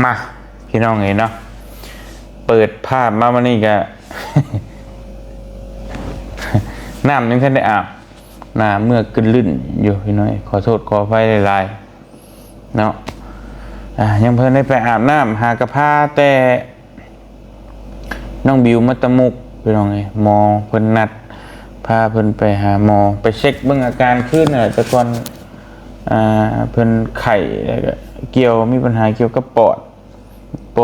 มาพี่น้องเห็นเนาะเปิดภาพมาวันนี้ก็ น้ำยังแค่ได้อาบน้ำเมื่อขึ้นลื่นอยู่พี่น้อยขอโทษขอไฟหลายๆเนาะยังเพิ่นได้ไปอาบน้ำหากระพาแต่น้องบิวมัตมุกพี่น้องไงหมอเพิ่นนัดพาเพิ่นไปหาหมอไปเช็คเบื้องอาการขึ้นแต่ก่อนเพิ่นไข่แล้วก็เกี่ยวมีปัญหาเกี่ยวกับปอ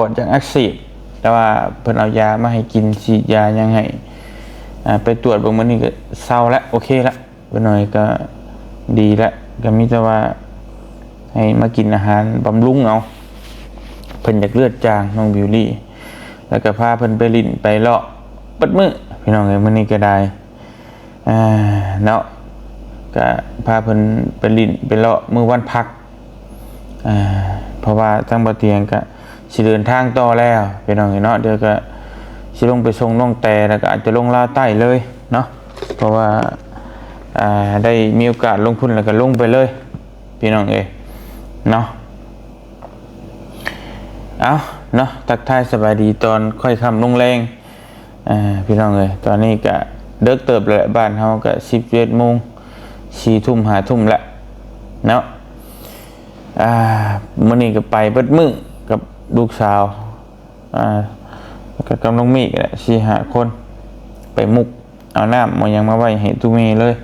ดอย่างอักเสบแต่ว่าเพิ่นเอายามาให้กินฉีดยายังให้ไปตรวจเบิ่งมื้อนี้ก็เศร้าแล้วโอเคแล้วไปหน่อยก็ดีแล้วก็มีแต่ว่าให้มากินอาหารบำรุงเอาเพิ่นอยากเลือดจางน้องบิวลี่แล้วก็พาเพิ่นไปลิ้นไปเลาะปัดมื้อพี่น้องเอ้ยมื้อนี้ก็ได้เนาะก็พาเพิ่นไปลิ้นไปเลาะมื้อวันพักเพราะว่าทั้งบ่เตียงก็สิเดินทางต่อแล้วพี่น้องเอ้ยเนาะเดี๋ยวก็สิลงไปส่งน้องแต่แล้วก็อาจจะลงลาวใต้เลยเนาะเพราะว่าได้มีโอกาสลงพุ่นแล้วก็ลงไปเลยพี่น้องเอ้ยเนาะเอาเนาะทักทายสบายดีตอนค่อยค่ำลงแรงพี่น้องเอ้ยตอนนี้ก็เดึกเติบแล้วบ้านเฮาก็11 โมง4 ทุ่ม5 ทุ่มแล้วเนาะมื้อนี้ก็ไปเบิดมื้อกับลูกสาวก็กำลังมีแหละ4-5 คนไปมุกเอาน้ำมายังมาไว้ให้ตุเมเลย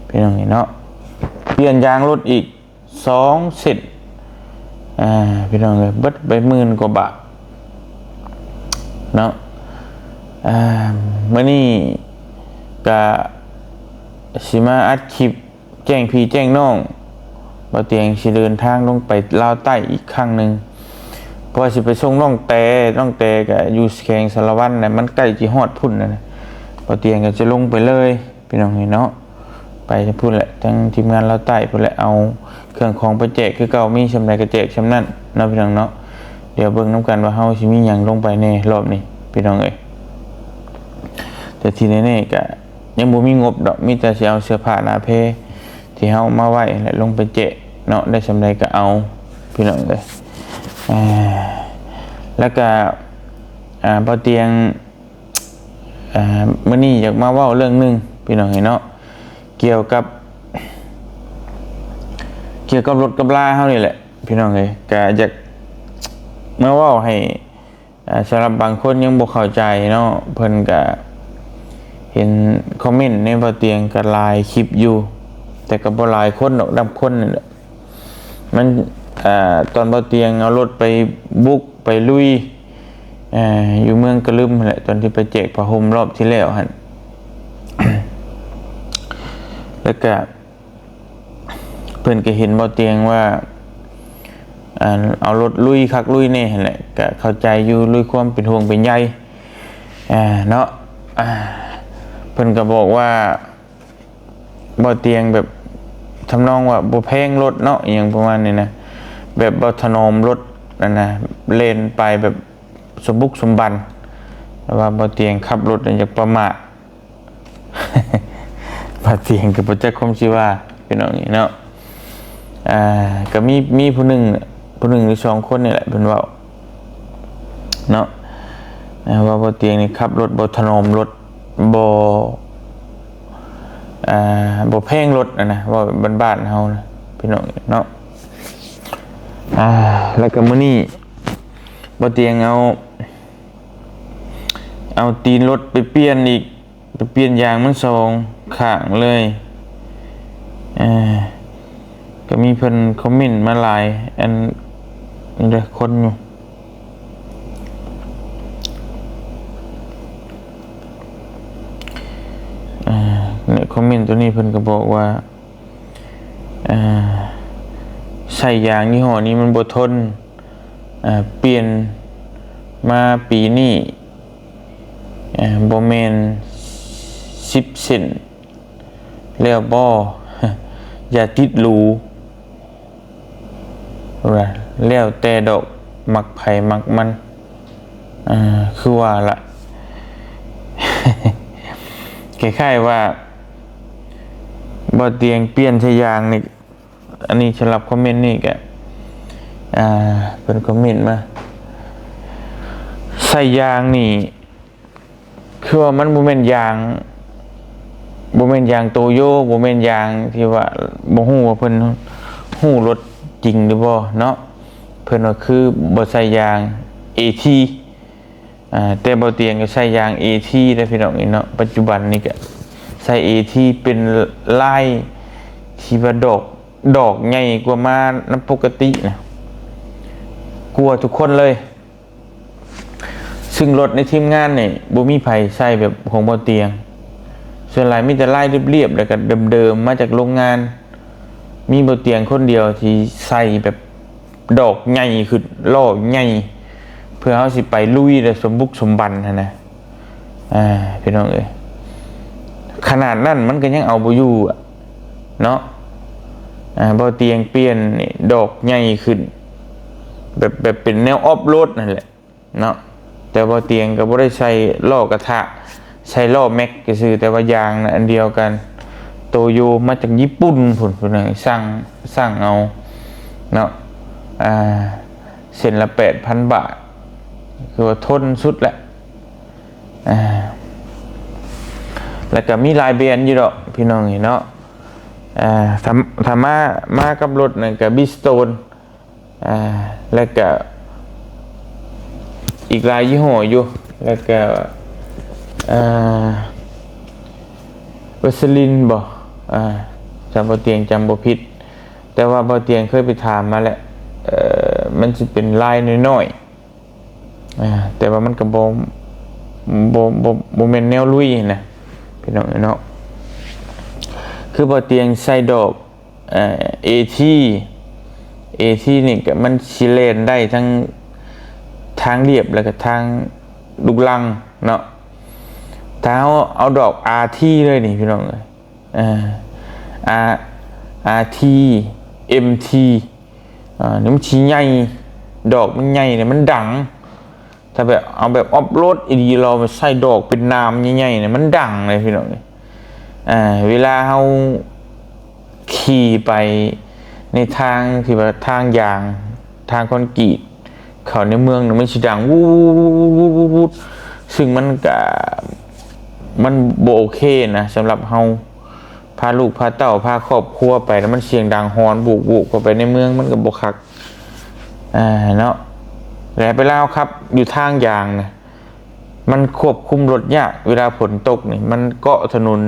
พี่น้องเนาะเปลี่ยนยางรถอีก2 เซตพี่น้องเลยเบิดไป10,000 กว่าบาทเนาะมื้อนี้ก็สิมาอัดคลิปแจ้งพี่แจ้งน้องบ่เตียงสิเดินทางลงไปลาวใต้อีกครั้งนึงเพราะสิไปส่งน้องแต่ก็อยู่แขวงสารวัตรน่ะมันใกล้สิฮอดพุ่นน่ะบ่เตียงก็จะลงไปเลยพี่น้องเนาะไปพุ่นแหละทั้งทีมงานลาวใต้พุ่นแหละเอาเครื่องของไปแจกคือเก่ามีชำใดก็แจกชำนั้นเนาะพี่น้องเนาะเดี๋ยวเบิ่งนำกันว่าเฮาสิมีหยังลงไปในรอบนี้พี่น้องเอ้ยแต่ทีแน่ๆก็ยังบ่มีงบดอกมีแต่สิเอาเสื้อผ้าหน้าเพที่เฮามาไว้และลงไปแจกเนาะได้ชำใดก็เอาพี่น้องเอ้ยแล้วก็บ่เตียงมื้อนี้อยากมาเว้าเรื่องนึงพี่น้องเนาะเกี่ยวกับรถกับลาเฮานี่แหละพี่น้องเอ้ยก็อยากมาเว้าให้สำหรับบางคนยังบ่เข้าใจเนาะเพิ่นก็เห็นคอมเมนต์ในบ่เตียงก็หลายคลิปอยู่แต่ก็บ่หลายคนดอกนับคนนี่แหละมันตอนบ่เตียงเอารถไปบุกไปลุยอยู่เมืองกะลึมนั่นแหละตอนที่ไปแจกผ้าห่มรอบที่แล้วหั่น แล้วก็เพิ่นก็เห็นบ่เตียงว่าเอารถลุยคักลุยแน่หั่นแหละก็เข้าใจอยู่ลุยความเป็นห่วงเป็นใยเนาะเพิ่นก็บอกว่าบ่เตียงแบบทำนองว่าบ่แพงรถเนาะอหยังประมาณนี้นะแบบบ่ถนอมรถนั่นน่ะเลนไปแบบสมบุกสมบันแต่ว่าบ่เตียงขับรถอยากประมาท บ่เตียงก็บ่จักคมสิว่าพี่น้องนี่เนาะก็มีผู้หนึ่งหรือ2 คนนี่แหละเพิ่นเว้าเนาะว่าบ่เตียงนี่ขับรถบ่ถนอมรถบ่แพงรถนะว่าบ้านๆเฮานะพี่น้องเนาะแล้วก็มื้อนี้บ่เตียงเอาตีนรถไปเปลี่ยนอีกไปเปลี่ยนยางมัน2 ข้างเลยก็มีเพิ่นคอมเมนต์มาหลายอันเด้อคนอยู่ในคอมเมนต์ตัวนี้เพิ่นก็บอกว่าใส่ยางยี่ห้อนี้มันบ่ทนเปลี่ยนมาปีนี้บ่แม่น10 เซนแล้วบ่ อย่าติดรูแล้วแต่ดอกมักไผมักมันคือว่าล่ะ คล้ายๆว่าบ่เตียงเปลี่ยนใช้ยางนี่อันนี้สำหรับคอมเมนต์นี่ก็ เพิ่นคอมเมนต์มาใส่ยางนี่คือว่ามันบ่แม่นยางโตโยบ่แม่นยางที่ว่าบ่ฮู้ว่าเพิ่นฮู้รถจริงหรือบ่เนาะเพิ่นว่าคือบ่ใส่ยาง AT แต่บ่เตียงก็ใส่ยาง AT ได้พี่น้องนี่เนาะปัจจุบันนี้ก็ใส่ AT เป็นลายที่ว่าดอกใหญ่กว่ามาน้ำปกตินะกลัวทุกคนเลยซึ่งรถในทีมงานนี่บ่มีไผใส่แบบของบ่เตียงส่วนหลายมีแต่ลายเรียบๆแล้วก็เดิมๆมาจากโรงงานมีบ่เตียงคนเดียวที่ใส่แบบดอกใหญ่ขึ้นล้อใหญ่เพื่อเฮาสิไปลุยได้สมบุกสมบันนะพี่น้องเอ้ยขนาดนั้นมันก็ยังเอาบ่อยู่เนาะบ่เตียงเปลี่ยนนี่ดอกใหญ่ขึ้นแบบเป็นแนวออฟโรดนั่นแหละเนาะแต่บ่เตียงก็บ่ได้ใช้ล้อกระทะใช้ล้อแม็กก็ซื่อแต่ว่ายางนะอันเดียวกันโตโยมาจากญี่ปุ่นพุ่นน่ะสั่งเอาเนาะเส้นละ 8,000 บาทคือว่าทนสุดแหละแล้วก็มีลายแบรนด์อยู่ดอกพี่น้องเนาะถ้ามากับรถนั่นก็บิสโตนแล้วก็อีกหลายยี่ห้ออยู่แล้วก็วัสลินบ่จำบ่เตียงจำบ่ผิดแต่ว่าบ่เตียงเคยไปถามมาแล้วมันสิเป็นลายน้อยๆแต่ว่ามันก็บ่แม่นแนวลุยนะพี่น้องเนาะคือบ่เตียงใส่ดอกAT นี่ก็มันสิเลนได้ทั้งทางเรียบแล้วก็ทางลูกลังเนาะถ้าเอาดอก RT เลยนี่พี่น้องRT MT นี่มันชิ้นใหญ่ดอกมันใหญ่เนี่ยมันดังถ้าแบบเอาแบบออฟโรดอีดีเราไปใส่ดอกเป็นน้ำใหญ่ๆเนี่ยมันดังเลยพี่น้องเวลาเราขี่ไปในทางที่ว่าทางยางทางคอนกรีตเขาในเมืองเนี่ยมันสิดังวูดซึ่งมันก็มันบ่โอเคนะสำหรับเฮาพาลูกพาเต้าพาครอบครัวไปแล้วมันเสียงดังฮอนบุกเข้าไปในเมืองมันก็บ่คักเนาะแล้วไปแล้วครับอยู่ทางยางนะมันควบคุมรถยากเวลาฝนตกนี่มันเกาะถนน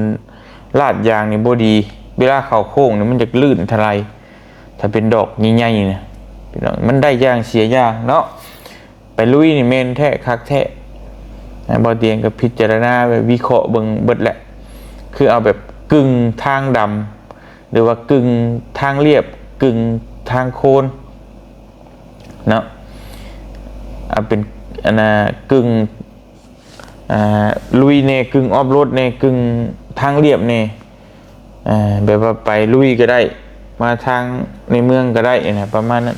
ลาดยางนี่บ่ดีเวลาเข้าโค้งนี่มันจะลื่นทลายถ้าเป็นดอกใหญ่ๆเนี่ยพี่น้องมันได้ยางเสียยางเนาะไปลุยนี่แม่นแท้คักแท้บ่เตียงก็พิจารณาไปวิเคราะห์เบิ่งเบิดแหละคือเอาแบบกึ่งทางดำหรือว่ากึ่งทางเรียบกึ่งทางโคนเนาะเอาเป็นกึ่งลุยเน่กึ่งออฟโรดเน่กึ่งทางเรียบเน่แบบว่าไปลุยก็ได้มาทางในเมืองก็ได้นะประมาณนั้น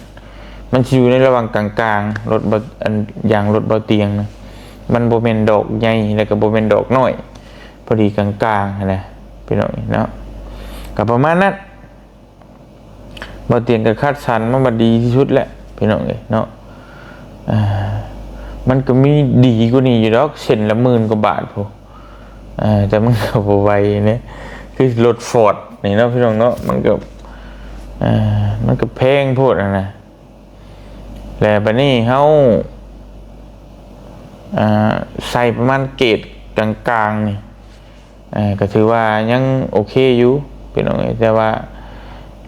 มันอยู่ในระหว่างกลางๆรถอย่างรถเบาเตียงนะมันโบเมนดอกใหญ่แล้วก็โบเมนดอกน้อยพอดีกลางๆนะพี่น้องเนาะกับประมาณนั้นเบาเตียงกับคาดสันมันมาดีที่สุดแหละพี่น้องเนาะมันก็มีดีกว่านี้อยู่ดอกเส้นละ10,000 กว่าบาทพอแต่มันก็บ่ไหวเนี่ยคือรถฟอร์ดนี่เนาะพี่น้องเนาะมันก็แพงโพดนะแล้วบัดนี้เฮาใส่ประมาณเกรดกลางๆนี่ก็ถือว่ายังโอเคอยู่พี่น้องแต่ว่า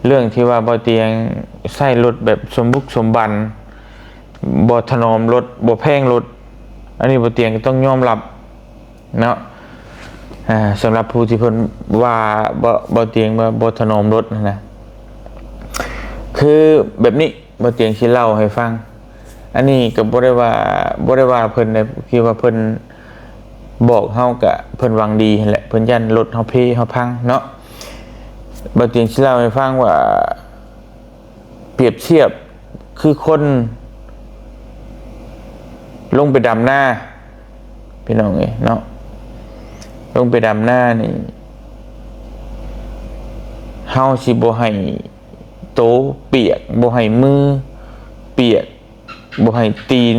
เรื่องที่ว่าบ่เตียงใส่รถแบบสมบุกสมบันบ่ถนอมรถบ่แพงรถอันนี้บ่เตียงก็ต้องยอมรับเนาะสำหรับผู้ที่เพิ่นว่าบ่เตียงว่าบ่ถนอมรถนะคือแบบนี้บ่เตียงสิเล่าให้ฟังอันนี้ก็บ่ได้ว่าเพิ่นได้คิดว่าเพิ่นบอกเฮาก็เพิ่นหวังดีแหละเพิ่นยันรถเฮาเพเฮาพังเนาะบ่เตียงสิเล่าให้ฟังว่าเปรียบเทียบคือคนลงไปดำหน้าพี่น้องเนาะลงไปดำหน้านี่เฮาสิบ่ให้โตเปียกบ่ให้มือ เปียกบ่ให้ตีน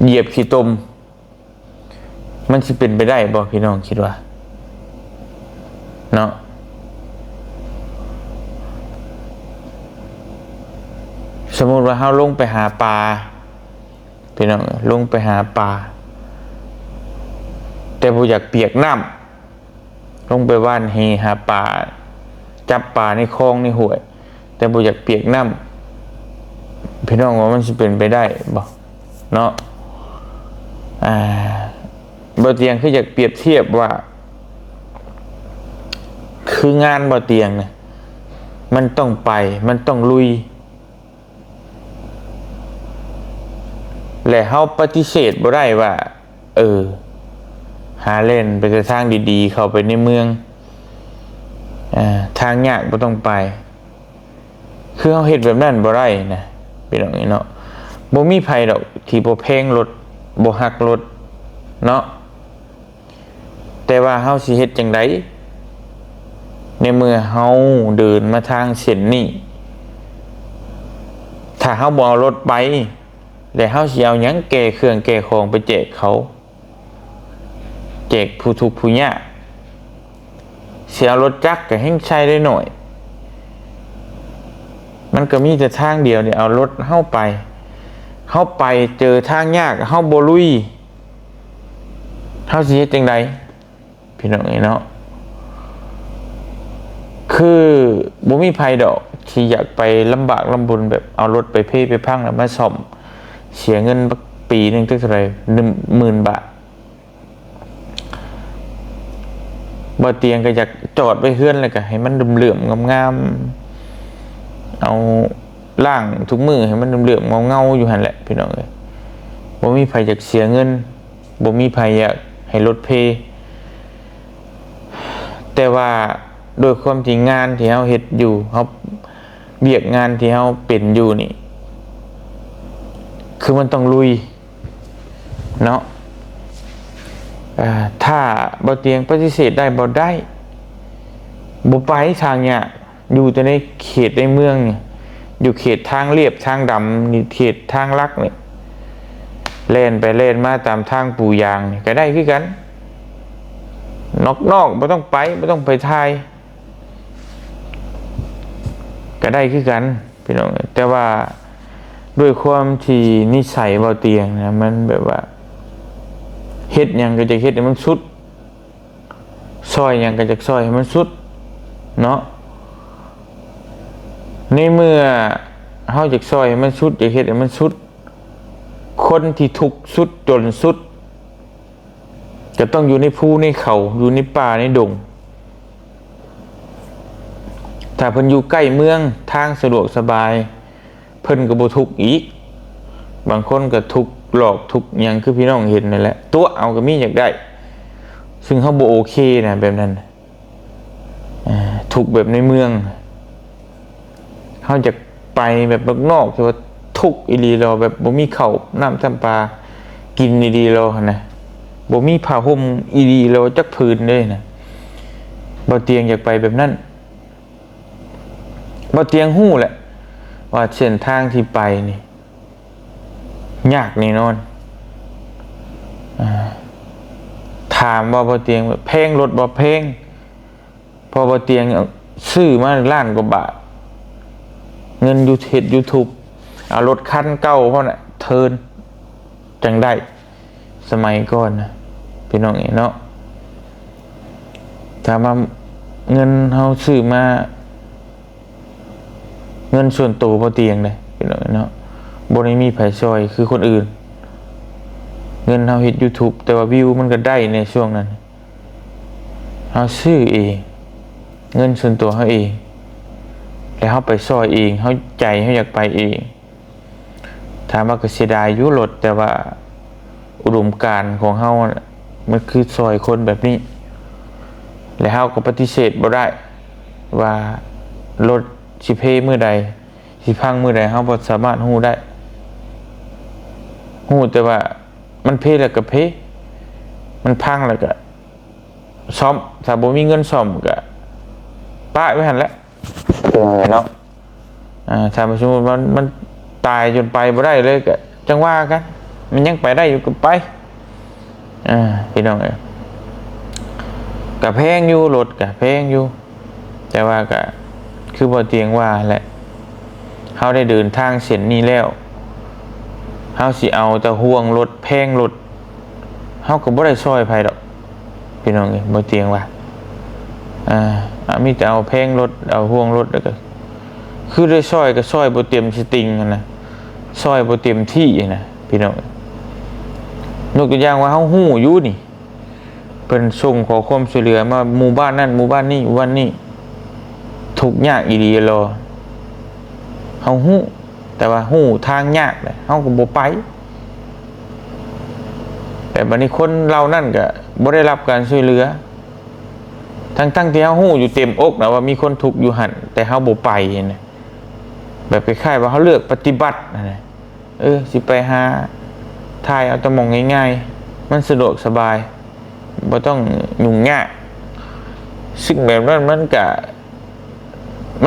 เหยียบขี้ตมมันสิเป็นไปได้บ่พี่น้องคิดว่าเนาะสมมุติว่าเฮาลงไปหาปลาพี่น้องลงไปหาปลาแต่บ่อยากเปียกน้ำลงไปว่านเฮหาปลาจับปลาในคลองในห้วยแต่บ่อยากเปียกน้ำพี่น้องว่ามันสิเป็นไปได้บ่เนาะบ่เตียงคืออยากเปรียบเทียบว่าคืองานบ่เตียงเนี่ยมันต้องไปมันต้องลุยและเฮาปฏิเสธบ่ได้ว่าหาเล่นไปทางดีๆเข้าไปในเมืองทางยากบ่ต้องไปคือเฮาเฮ็ดแบบนั้นบ่ได้นะพี่น้องเนาะบ่มีไผดอกที่บ่แพงรถบ่ฮักรถเนาะแต่ว่าเฮาสิเฮ็ดจังได๋ในเมื่อเฮาเดินมาทางเส้นนี้ถ้าเฮาบ่เอารถไปแล้วเฮาสิเอาหยังแก่เครื่องแก่ของไปแจกเขาแจกผู้ทุกข์ผู้ยากสิเอารถจักรก็แฮงใช้ได้หน่อยมันก็มีแต่ทางเดียวนี่เอารถเฮาไปเจอทางยากเฮาบ่ลุยเฮาสิเฮ็ดจังได๋พี่น้องเนาะคือบ่มีไผดอกที่อยากไปลำบากลำบนแบบเอารถไปเพ่ไปพังแล้วมาซ่อมเสียเงินปีนึงเท่าไหร่ 10,000 บาทบ่เตียงก็อยากจอดไว้เฮือนแล้วก็ให้มันเหลื่อมๆงามๆเอาล่างทุกมือให้มันเหลื่อมๆเงาๆอยู่หั่นแหละพี่น้องเอ้ยบ่มีไผอยากเสียเงินบ่มีไผอยากให้รถเพแต่ว่าโดยความจริงงานที่เฮาเฮ็ดอยู่เฮาเบียกงานที่เฮาเป็นอยู่นี่คือมันต้องลุยเนาะถ้าบ่เตียงปฏิเสธได้บ่ได้บ่ไปทางเนี่ยอยู่แต่ในเขตในเมืองนี่อยู่เขตทางเรียบทางดำนี่เขตทางลักนี่เล่นไปเล่นมาตามทางปูยางนี่ก็ได้คือกันนอกไม่ต้องไปไทยก็ได้คือกันพี่น้องแต่ว่าด้วยความที่นิสัยเบาเตียงนะมันแบบว่าเฮ็ดหยังก็จะเฮ็ดให้มันสุดซอยหยังก็จะซอยให้มันสุดเนาะในเมื่อเฮาจะซอยให้มันสุดจะเฮ็ดให้มันสุดคนที่ทุกข์สุดจนสุดจะต้องอยู่ในภูในเขาอยู่ในป่าในดงถ้าเพิ่นอยู่ใกล้เมืองทางสะดวกสบายเพิ่นก็บ่ทุกข์อีกบางคนก็ทุกข์หลอกทุกข์หยังคือพี่น้องเห็นนั่นแหละตัวเอาก็มีอยากได้ซึ่งเฮาบ่โอเคนะแบบนั้นทุกข์แบบในเมืองเฮาจะไปแบบนอกที่ว่าทุกข์อีหลีเราแบบบ่มีข้าวน้ำซ้ำปลากินดีๆเราหั่นน่ะบ่มีผ้าห่มอีดีเราจักผืนเลยนะบ่เตียงอยากไปแบบนั้นบ่เตียงฮู้แหละว่าเส้นทางที่ไปนี่ยากแน่นอนถามว่าบ่เตียงแพงรถบ่แพงพอบ่เตียงซื้อมาล้านกว่าบาทเงินยูเฮ็ด YouTube เอารถคันเก่าเฮาน่ะเทิร์นจังได้สมัยก่อนนะพี่น้องเนาะถามว่าเงินเฮาซื้อมาเงินส่วนตัวบ่เตียงเลยพี่น้องเนาะบ่ได้มีไผช่วยคือคนอื่นเงินเฮาเฮ็ด YouTube แต่ว่าวิวมันก็ได้ในช่วงนั้นเฮาซื้อเองเงินส่วนตัวเฮาเองแล้วเฮาไปช่วยเองเฮาใจเฮาอยากไปเองถามว่าก็เสียดายอยู่รถแต่ว่าอุดมการณ์ของเฮามันคือซอยคนแบบนี้และเฮาก็ปฏิเสธบ่ได้ว่ารถสิเพมื้อใดสิพังมื้อใดเฮาบ่สามารถฮู้ได้ฮู้แต่ว่ามันเพแล้วก็เพมันพังแล้วก็ซ่อมถ้าบ่มีเงินซ่อมก็ป้าไว้หั่นแหละเนาะ ถ้าสมมุติมันตายจนไปบ่ได้เลยก็จังว่ากันมันยังไปได้อยู่ก็ไปพี่น้องเอ้ยก็แพงอยู่รถก็แพงอยู่แต่ว่าก็คือบ่เตียงว่าแหละเฮาได้เดินทางเส้นนี้แล้วเฮาสิเอาแต่ห่วงรถแพงรถเฮาก็บ่ได้ช่วยไผดอกพี่น้องเอ้ยบ่เตียงว่ามีแต่เอาแพงรถเอาห่วงรถแล้วก็คือได้ช่วยก็ช่วยบ่เต็มสติงนะช่วยบ่เต็มที่นะพี่น้องยกตัวอย่างว่าเฮาฮู้อยู่นี่เพิ่นส่งขอความช่วยเหลือมาหมู่บ้านนั้นหมู่บ้านนี้วันนี้ทุกข์ยากอีหลีรอเฮาฮู้แต่ว่าฮู้ทางยากเลยเฮาก็บ่ไปแต่บัดนี้คนเรานั่นก็บ่ได้รับการช่วยเหลือทั้งที่เฮาฮู้อยู่เต็มอกนะว่ามีคนทุกข์อยู่หั่นแต่เฮาบ่ไปนะแบบคล้ายๆว่าเฮาเลือกปฏิบัตินะสิไปหาถ่ายเอาแต่มองง่ายๆมันสะดวกสบายบ่ต้องยุ่งยากซึ่งแบบนั้นมั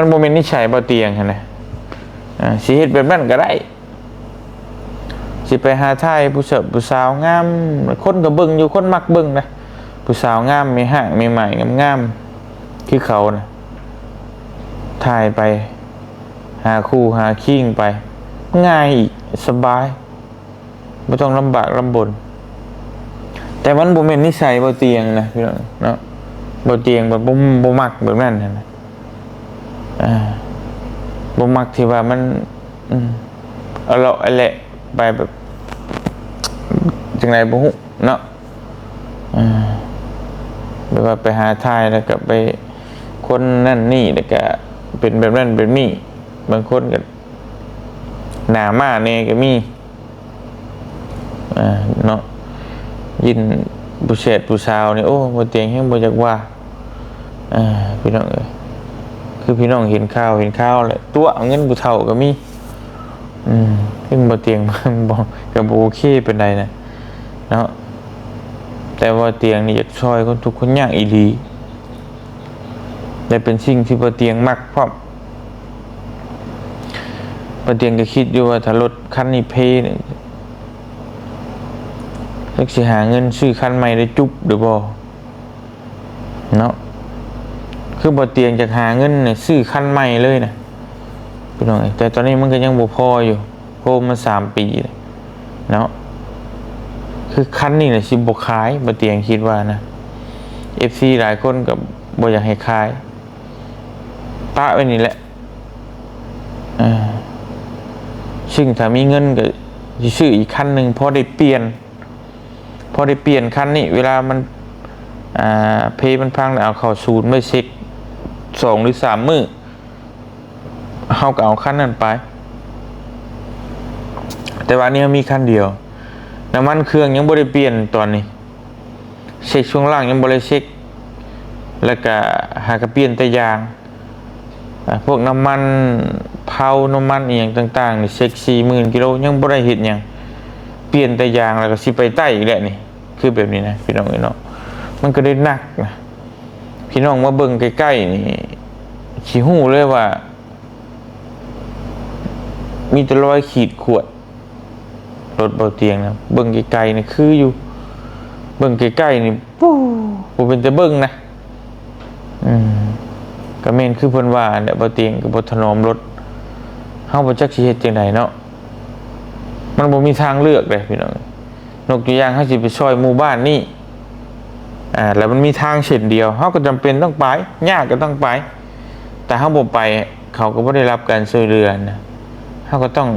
นบ่แม่นนิสัยบ่เตียงหั่นนะสิเฮ็ดแบบนั้นก็ได้สิไปหาถ่ายผู้สาวงามคนก็เบิ่งอยู่คนมักเบิ่งนะผู้สาวงามมีห่างมีใหม่งามๆคือเขานะถ่ายไปหาคู่หาคิงไปง่ายอีกสบายไม่ต้องลำบากลำบนแต่มันบ่แม่นนิสัยบ่เตียงนะพี่น้องเนาะบ่เตียงแบบบ่มักแบบนั้นนะบ่มักที่ว่ามันเอาละไอ้แหละไปแบบจังไดบ่ฮู้เนาะแบบว่าไปหาทายแล้วก็ไปคนนั่นนี่แล้วก็เป็นแบบนั้นแบบนี้บางคนก็หน้าม้าแน่ก็มีเนาะยินผู้เชษผู้สาวนี่โอ้บ่เตียงแฮงบ่อยากว่าพี่น้องเอ้ยคือพี่น้องเห็นข่าวแหละตัวเงินผู้เฒ่าก็มีขึ้นบ่เตียงบ่ก็บ่โอเคเป็นไดนะเนาะแต่ว่าเตียงนี่อยากช่วยคนทุกคนยากอีหลีและเป็นสิ่งที่บ่เตียงมักพร้อมบ่เตียงก็คิดอยู่ว่าถ้ารถคันนี้เพนี่จักสิหาเงินซื้อคันใหม่ได้จุ๊บหรือบ่เนาะคือบ่เตียงจะหาเงินเนี่ยซื้อคันใหม่เลยนะพี่น้องแต่ตอนนี้มันก็ยังบ่พออยู่โคมา3 ปีเนาะคือคันนี้น่ะสิบ่ขายบ่เตียงคิดว่านะ FC หลายคนก็บ่อยากให้ขายปะไว้นี่แหละซึ่งถ้ามีเงินก็สิซื้ออีกคันนึงพอได้เปลี่ยนคันนี้เวลามันเพมันพังแล้วเอาเข้าศูนย์ไม่เช็ค2 หรือ 3 มื้อเฮาก็เอาคันนั้นไปแต่ว่านี้มีคันเดียวน้ำมันเครื่องยังบ่ได้เปลี่ยนตอนนี้เช็คช่วงล่างยังบ่ได้เช็คแล้วก็หากเปลี่ยนแต่ยางพวกน้ำมันเผาน้ำมันอีหยังต่างๆนี่เช็ค 40,000 กิโลยังบ่ได้เฮ็ดหยังเปลี่ยนแต่ยางแล้วก็สิไปใต้อีกแหละนี่คือแบบนี้นะพี่น้องเนาะมันก็ได้หนักนะพี่น้องมาเบิ่งใกล้ๆนี่สิฮู้เลยว่ามีแต่รอยขีดข่วนรถเบาเตียงนะเบิ่งไกลๆนี่คืออยู่เบิ่งใกล้ๆนี่ปู้บ่เป็นแต่เบิ่งนะก็แม่นคือเพิ่นว่าแหละเบาเตียงก็บ่ถนอมรถเฮาบ่จักสิเฮ็ดจังไดเนาะมันบ่มีทางเลือกเลยพี่น้องนกตัวอย่างเฮาสิไปช่วยหมู่บ้านนี่แล้วมันมีทางเส้นเดียวเฮาก็จำเป็นต้องไปยากก็ต้องไปแต่เฮาบ่ไปเขาก็บ่ได้รับการช่วยเหลือนะเฮาก็ต้อง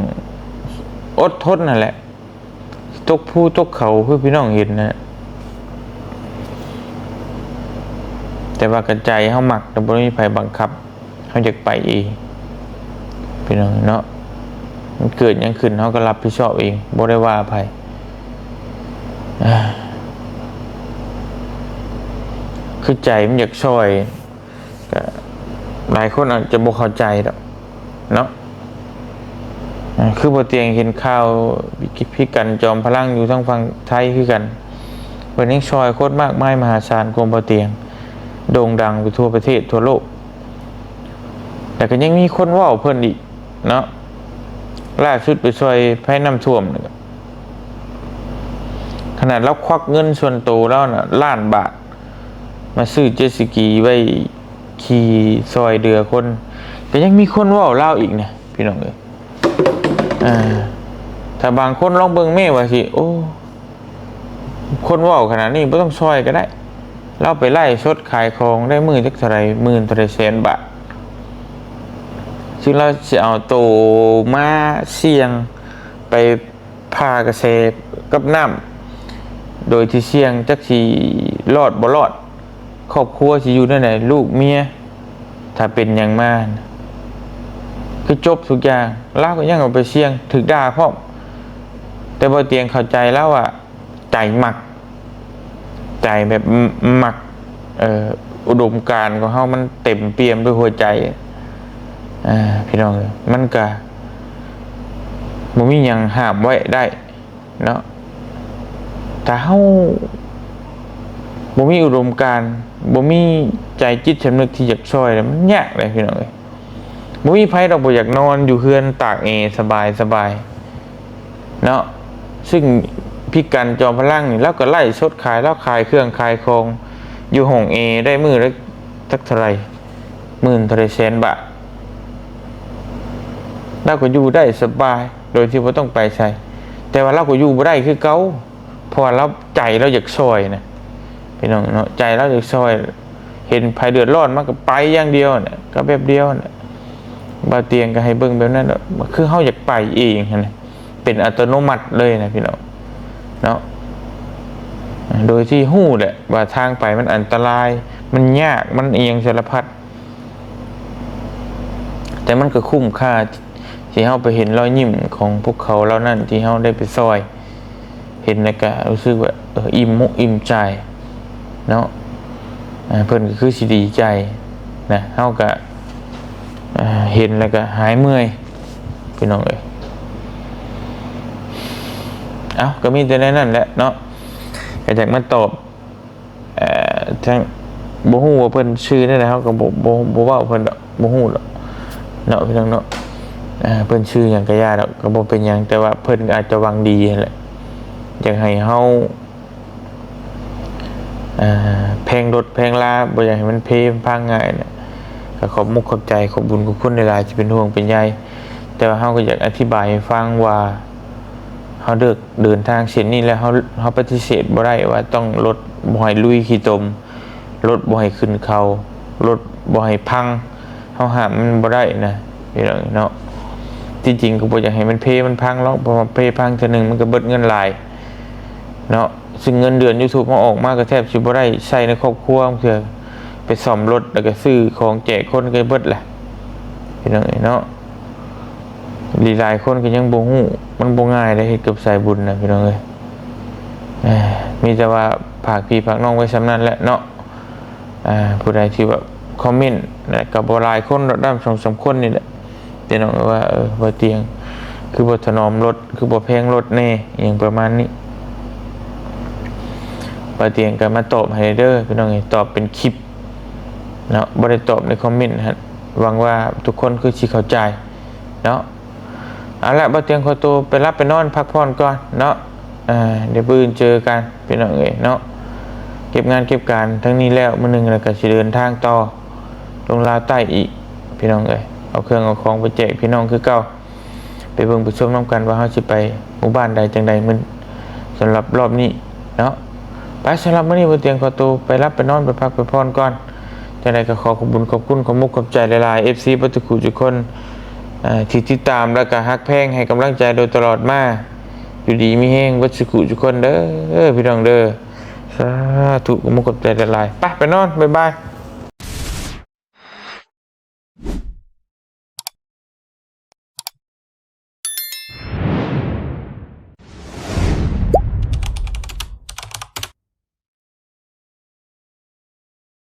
อดทนนั่นแหละตกภูตกเขาเพื่อพี่น้องเห็นนะแต่ว่ากระจายเฮามักแต่บ่มีไผบังคับเฮาอยากไปเองพี่น้องเนาะมันเกิดหยังขึ้นเฮาก็รับผิดชอบเองบ่ได้ว่าไผคือใจมันอยากช่วยก็หลายคนอาจจะบ่เข้าใจดอกเนาะคือบ่เตียงเห็นข่าวพี่กันจอมพลังอยู่ทั้งฝั่งไทยคือกันเพิ่นยังช่วยคนมากมายมหาศาลกว่าบ่เตียงโด่งดังไปทั่วประเทศทั่วโลกแต่ก็ยังมีคนเว้าเพิ่นอีก เนาะล่าสุดไปช่วยภัยน้ำท่วมนี่ขนาดเราควักเงินส่วนตัวแล้วน่ะล้านบาทมาซื้อเจ็ตสกีไว้ขี่ซอยเดือคนแต่ยังมีคนว่าเล่าอีกนะพี่น้องเอ้ยถ้าบางคนลองเบิ่งแม่ว่าสิโอ้คนว่าขนาดนี้ไม่ต้องซอยก็ได้เราไปไล่ชดขายของได้มือจักเท่าไร10,000เท่าไรแสนบาทซึ่งเราจะเอาโตมาเสี่ยงไปพากระเซกับน้ำโดยที่เสี่ยงจักสีรอดบ่รอดครอบครัวสิอยู่ได้ไหนลูกเมียถ้าเป็นอย่างมากคือจบทุกอย่างเราก็ยังเอาไปเสี่ยงถึกด่าพร้อมแต่บ่เตียงเข้าใจแล้วว่าใจหมักใจแบบหมักอุดมการณ์ของเฮามันเต็มเปี่ยมด้วยหัวใจพี่น้องมันก็บ่มีหยังห้ามไว้ได้เนาะแต่เฮาบ่มีอุดมการณ์บ่มีใจจิตสำนึกที่อยากช่วยมันยากเลยพี่น้องบ่มีไผดอกบ่อยากนอนอยู่เฮือนตากแอร์สบายเนาะซึ่งพี่กันจอมพลังนี่แล้วก็ไล่ชดขายแล้วขายเครื่องขายของอยู่ห้องเอได้มือละสักเท่าไหร่10,000เท่าไรแสนบาทเราก็อยู่ได้สบายโดยที่บ่ต้องไปใช้แต่ว่าเราก็อยู่บ่ได้คือเก่าเพราะว่าเราใจเราอยากช่วยนะพี่น้องเนาะใจเราอยากช่วยเห็นภัยเดือดร้อนมันก็ไปอย่างเดียวเนี่ยก็แบบเดียวเนี่ยบ่เตียงก็ให้เบิ่งแบบนั้นคือเฮาอยากไปเองนะเป็นอัตโนมัติเลยนะพี่น้องเนาะโดยที่หู้แหละว่าทางไปมันอันตรายมันยากมันเอียงสารพัดแต่มันก็คุ้มค่าที่เฮาไปเห็นรอยยิ้มของพวกเขาแล้วนั่นที่เฮาได้ไปซอยเห็นแล้วก็รู้สึกว่าอิ่มมุกอิ่มใจเนาะเพิ่นก็คือสิดีใจนะเฮาก็เห็นแล้วก็หายเมื่อยพี่น้องเอ้ยก็มีแต่นั้นแหละเนาะก็อยากมาตอบทั้งบ่ฮู้ว่าเพิ่นชื่อได้แล้วก็บ่เว้าเพิ่นดอกบ่ฮู้ดอกเนาะพี่น้องเนาะเพิ่นชื่อหยังก็ย่าดอกก็บ่เป็นหยังแต่ว่าเพิ่นอาจจะหวังดีนั่นแหละอยากให้เฮาแพงรถแพงลาบ่อยากให้มันเพพังง่ายนะก็ขอบมุกขอบใจขอบบุญขอบคุณหลายๆที่เป็นห่วงเป็นใยแต่ว่าเฮาก็อยากอธิบายให้ฟังว่าเฮาเดินทางเส้นนี้แล้วเฮาปฏิเสธบ่ได้ว่าต้องรถบ่ให้ลุยขี้ตมรถบ่ให้ขึ้นเขารถบ่ให้พังเฮาห้ามมันบ่ได้นะพี่น้องเนาะจริงๆก็บ่อยากให้มันมันพังหรอกเพราะว่าพังเทื่อนึงมันก็เบิดเงินหลายเนาะซึ่งเงินเดือน YouTube มาออกมาก็แทบสิบ่ได้ใช้ในครอบครัวเพื่อไปซ่อมรถแล้วก็ซื้อของแจกคนก็เบิดแหละพี่น้องเนาะหลายคนก็ยังบ่ฮู้มันบ่ง่ายได้เฮ็ดกับสายบุญนะพี่น้องเอ้ยมีแต่ว่าฝากพี่ฝากน้องไว้สำนั้นแหละเนาะผู้ใดที่แบบคอมเมนต์ก็บ่หลายคนด้าน2-3คนนี่แหละพี่น้องว่าบ่เตียงคือบ่ถนอมรถคือบ่แพงรถแน่อย่างประมาณนี้บ่เตียงก็มาตอบให้เด้อพี่น้องเอ้ยตอบเป็นคลิปเนาะบ่ได้ตอบในคอมเมนต์ฮะหวังว่าทุกคนคือสิเข้าใจเนาะเอาละบ่เตียงขอตัวไปรับไปนอนพักผ่อนก่อนเนาะเดี๋ยวมื้อเจอกันพี่น้องเอ้ยเนาะเก็บงานเก็บการทั้งนี้แล้วมื้อนึงแล้วก็สิเดินทางต่อลงลาวใต้อีกพี่น้องเอ้ยเอาเครื่องเอาของไปแจกพี่น้องคือเก่าไปเบิ่งไปชมน้ำกันว่าเฮาสิไปหมู่บ้านใดจังใดมื้อสำหรับรอบนี้เนาะไปสำหรับมื้อนี้บ่เตียงขอตัวไปรับไปนอนไปพักไปผ่อนก่อนจังได๋ก็ขอขอบคุณขอบคุณขอมุกขอบใจหลายๆ FC บ่ทุกคู่ทุกคนที่ติดตามแล้วก็ฮักแพงให้กำลังใจโดยตลอดมาอยู่ดีมีแห้งวัดสุขุทุกคนเด้อพี่น้องเด้อสาธุมุกขอบใจหลายๆไปนอนบ๊ายบาย